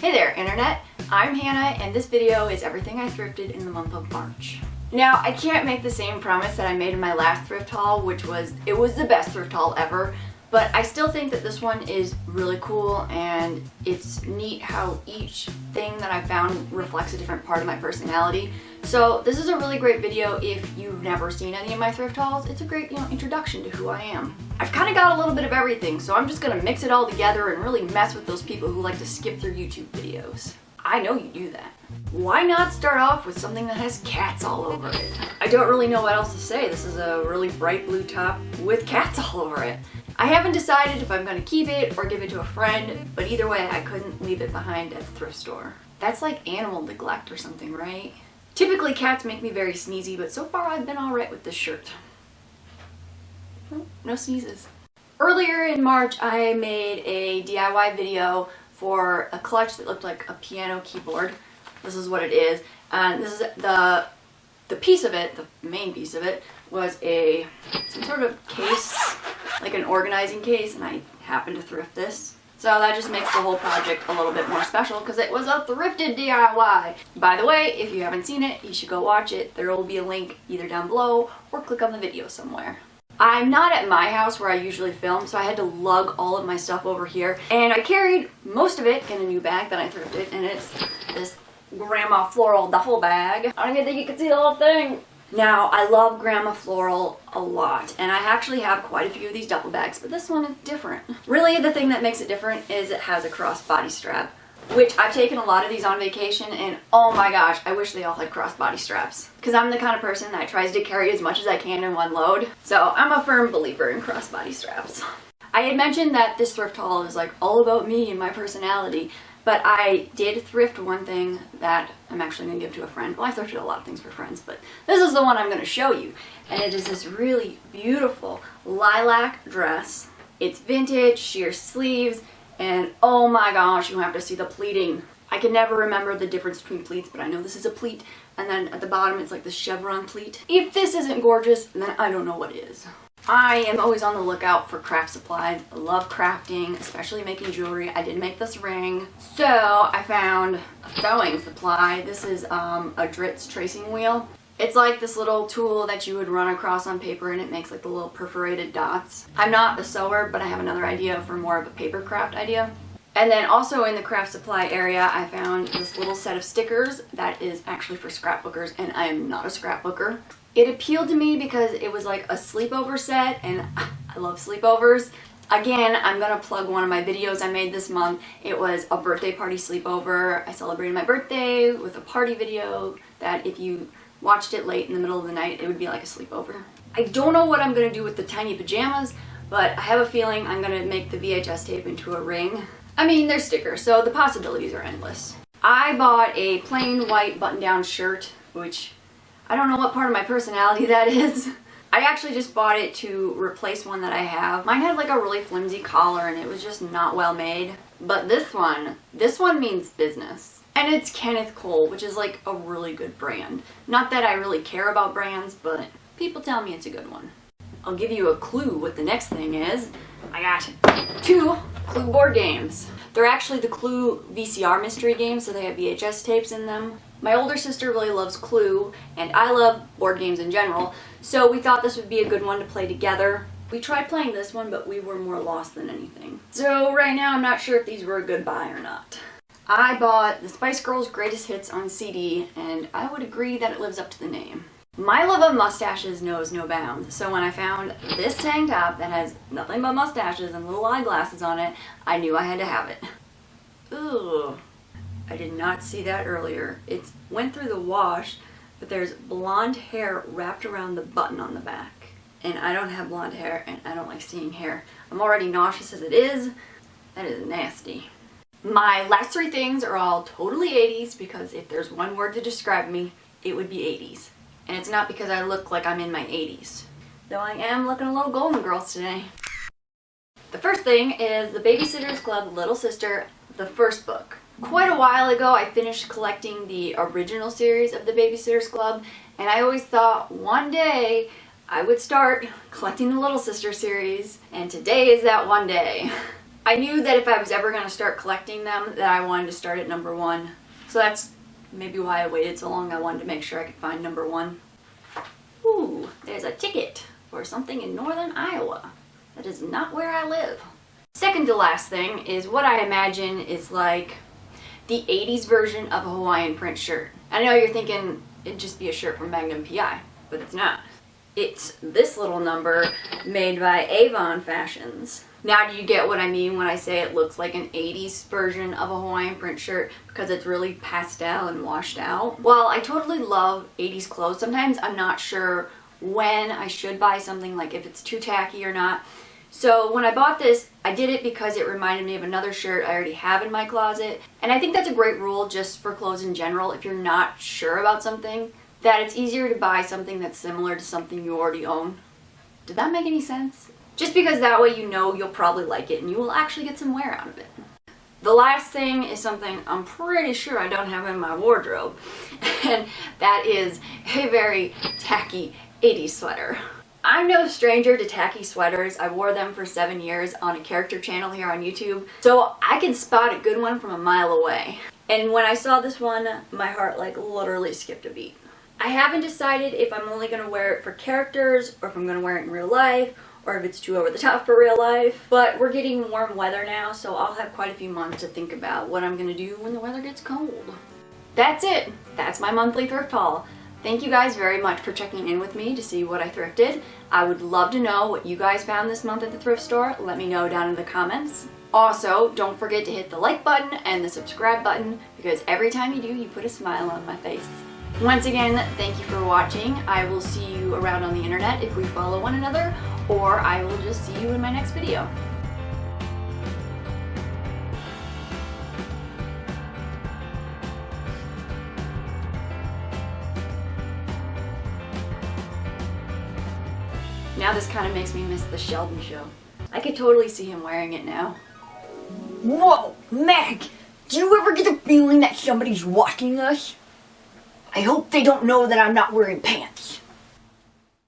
Hey there, Internet! I'm Hannah, and this video is everything I thrifted in the month of March. Now, I can't make the same promise that I made in my last thrift haul, which was, it was the best thrift haul ever, but I still think that this one is really cool, and it's neat how each thing that I found reflects a different part of my personality. So this is a really great video if you've never seen any of my thrift hauls. It's a great, introduction to who I am. I've kind of got a little bit of everything, so I'm just gonna mix it all together and really mess with those people who like to skip through YouTube videos. I know you do that. Why not start off with something that has cats all over it? I don't really know what else to say. This is a really bright blue top with cats all over it. I haven't decided if I'm gonna keep it or give it to a friend, but either way, I couldn't leave it behind at the thrift store. That's like animal neglect or something, right? Typically cats make me very sneezy, but so far I've been alright with this shirt. Oh, no sneezes. Earlier in March, I made a DIY video for a clutch that looked like a piano keyboard. This is what it is. And this is the piece of it, the main piece of it, was some sort of case, like an organizing case, and I happened to thrift this. So that just makes the whole project a little bit more special because it was a thrifted DIY. By the way, if you haven't seen it, you should go watch it. There will be a link either down below or click on the video somewhere. I'm not at my house where I usually film, so I had to lug all of my stuff over here. And I carried most of it in a new bag that I thrifted, and it's this Grandma Floral duffel bag. I don't even think you can see the whole thing. Now, I love Grandma Floral a lot, and I actually have quite a few of these duffel bags, but this one is different. Really, the thing that makes it different is it has a crossbody strap, which I've taken a lot of these on vacation, and oh my gosh, I wish they all had crossbody straps. Because I'm the kind of person that tries to carry as much as I can in one load, so I'm a firm believer in crossbody straps. I had mentioned that this thrift haul is like all about me and my personality, but I did thrift one thing that I'm actually going to give to a friend. Well, I thrifted a lot of things for friends, but this is the one I'm going to show you. And it is this really beautiful lilac dress. It's vintage, sheer sleeves, and oh my gosh, you have to see the pleating. I can never remember the difference between pleats, but I know this is a pleat, and then at the bottom it's like the chevron pleat. If this isn't gorgeous, then I don't know what is. I am always on the lookout for craft supplies. I love crafting, especially making jewelry. I did make this ring. So I found a sewing supply. This is a Dritz tracing wheel. It's like this little tool that you would run across on paper, and it makes like the little perforated dots. I'm not a sewer, but I have another idea for more of a paper craft idea. And then also in the craft supply area, I found this little set of stickers that is actually for scrapbookers, and I am not a scrapbooker. It appealed to me because it was like a sleepover set, and I love sleepovers. Again, I'm gonna plug one of my videos I made this month. It was a birthday party sleepover. I celebrated my birthday with a party video that if you watched it late in the middle of the night, it would be like a sleepover. I don't know what I'm gonna do with the tiny pajamas, but I have a feeling I'm gonna make the VHS tape into a ring. I mean, they're stickers, so the possibilities are endless. I bought a plain white button-down shirt, which I don't know what part of my personality that is. I actually just bought it to replace one that I have. Mine had like a really flimsy collar and it was just not well made. But this one means business. And it's Kenneth Cole, which is like a really good brand. Not that I really care about brands, but people tell me it's a good one. I'll give you a clue what the next thing is. I got 2 Clue board games. They're actually the Clue VCR mystery games, so they have VHS tapes in them. My older sister really loves Clue, and I love board games in general, so we thought this would be a good one to play together. We tried playing this one, but we were more lost than anything. So right now I'm not sure if these were a good buy or not. I bought the Spice Girls Greatest Hits on CD, and I would agree that it lives up to the name. My love of mustaches knows no bounds, so when I found this tank top that has nothing but mustaches and little eyeglasses on it, I knew I had to have it. Ooh, I did not see that earlier. It went through the wash, but there's blonde hair wrapped around the button on the back. And I don't have blonde hair, and I don't like seeing hair. I'm already nauseous as it is. That is nasty. My last 3 things are all totally 80s, because if there's one word to describe me, it would be 80s. And it's not because I look like I'm in my 80s. Though I am looking a little Golden Girls today. The first thing is the Babysitter's Club Little Sister, the first book. Quite a while ago I finished collecting the original series of the Babysitter's Club, and I always thought one day I would start collecting the Little Sister series, and today is that one day. I knew that if I was ever going to start collecting them, that I wanted to start at number 1. So that's maybe why I waited so long. I wanted to make sure I could find number 1. Ooh, there's a ticket for something in northern Iowa. That is not where I live. Second to last thing is what I imagine is like the 80s version of a Hawaiian print shirt. I know you're thinking it'd just be a shirt from Magnum PI, but it's not. It's this little number made by Avon Fashions. Now do you get what I mean when I say it looks like an 80s version of a Hawaiian print shirt because it's really pastel and washed out? While I totally love 80s clothes, sometimes I'm not sure when I should buy something, like if it's too tacky or not. So when I bought this, I did it because it reminded me of another shirt I already have in my closet. And I think that's a great rule just for clothes in general. If you're not sure about something, that it's easier to buy something that's similar to something you already own. Did that make any sense? Just because that way you know you'll probably like it and you will actually get some wear out of it. The last thing is something I'm pretty sure I don't have in my wardrobe, and that is a very tacky 80s sweater. I'm no stranger to tacky sweaters. I wore them for 7 years on a character channel here on YouTube, so I can spot a good one from a mile away. And when I saw this one, my heart like literally skipped a beat. I haven't decided if I'm only going to wear it for characters or if I'm going to wear it in real life or if it's too over the top for real life, but we're getting warm weather now, so I'll have quite a few months to think about what I'm going to do when the weather gets cold. That's it. That's my monthly thrift haul. Thank you guys very much for checking in with me to see what I thrifted. I would love to know what you guys found this month at the thrift store. Let me know down in the comments. Also, don't forget to hit the like button and the subscribe button because every time you do, you put a smile on my face. Once again, thank you for watching. I will see you around on the internet if we follow one another, or I will just see you in my next video. Now this kind of makes me miss the Sheldon show. I could totally see him wearing it now. Whoa, Meg! Do you ever get the feeling that somebody's watching us? I hope they don't know that I'm not wearing pants.